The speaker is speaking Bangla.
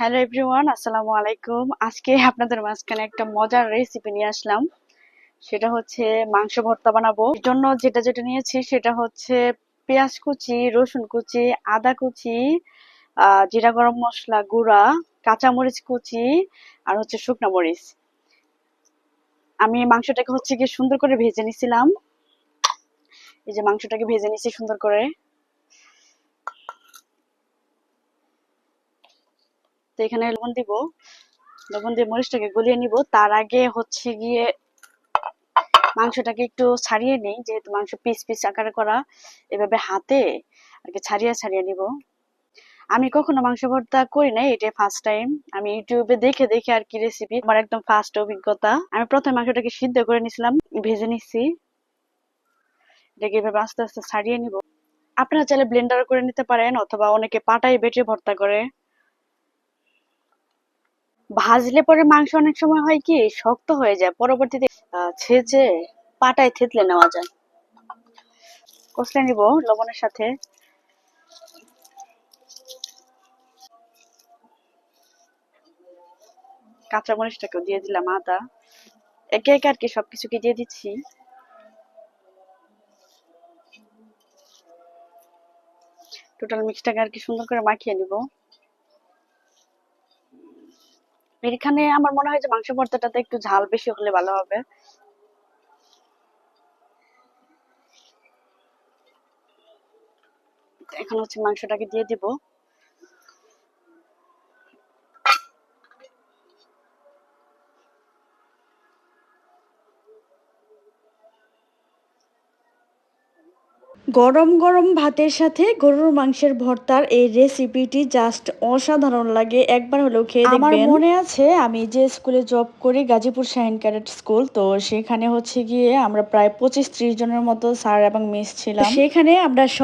হ্যালো এভরিওয়ান, আসসালামু আলাইকুম। আজকে আপনাদের মাঝখানে একটা মজার রেসিপি নিয়ে আসলাম। সেটা হচ্ছে মাংস ভর্তা বানাবো। এর জন্য যেটা যেটা নিয়েছি সেটা হচ্ছে পেঁয়াজ কুচি, রসুন কুচি, আদা কুচি, জিরা গরম মশলা গুঁড়া, কাঁচামরিচ কুচি আর হচ্ছে শুকনো মরিচ। আমি মাংসটাকে হচ্ছে গিয়ে সুন্দর করে ভেজে নিছিলাম। এই যে মাংসটাকে ভেজে নিছি সুন্দর করে। তো এখানে লবণ দিব, লবণ দিয়ে মরিচটাকে গলিয়ে নিব। তার আগে হচ্ছে গিয়ে মাংসটাকে একটু ছাড়িয়ে নিই, যেহেতু মাংস পিস পিস আকারে করা। এভাবে হাতে আর কি ছাড়িয়ে ছাড়িয়ে নিব। আমি কখনো মাংস ভর্তা করি নাই, এটা ফার্স্ট টাইম। আমি ইউটিউবে দেখে দেখে আর কি রেসিপি, আমার একদম ফার্স্ট অভিজ্ঞতা। আমি প্রথমে মাংসটাকে সিদ্ধ করে নিছিলাম, ভেজে নিছি। এটাকে এভাবে আস্তে আস্তে ছাড়িয়ে নিব। আপনারা চাইলে ব্লেন্ডার করে নিতে পারেন, অথবা অনেকে পাটায় বেটে ভর্তা করে। ভাজলে পরে মাংস অনেক সময় হয় কি শক্ত হয়ে যায়, পরবর্তীতে ছেঁচে পাটায় থেতলে নেওয়া যায়। কষলে নিব লবণের সাথে। কাঁচামরিচটাকেও দিয়ে দিলাম, আদা, একে একে আর কি সবকিছুকে দিয়ে দিচ্ছি। টোটাল মিক্সটাকে আর কি সুন্দর করে মাখিয়ে নিব। এখানে আমার মনে হয় যে মাংস ভর্তাটাতে একটু ঝাল বেশি হলে ভালো হবে। এখন হচ্ছে মাংসটাকে দিয়ে দিব। গরম গরম ভাতের সাথে গরুর মাংসের ভর্তার এই রেসিপিটি জাস্ট অসাধারণ লাগে, একবার হলেও খেয়ে দেখবেন। আমার মনে আছে আমি যে স্কুলে জব করি, গাজীপুর শাহিন ক্যাডেট স্কুল, তো সেখানে হচ্ছে গিয়ে আমরা প্রায় 25-30 জনের মতো স্যার এবং মিস ছিলাম। সেখানে আমরা সব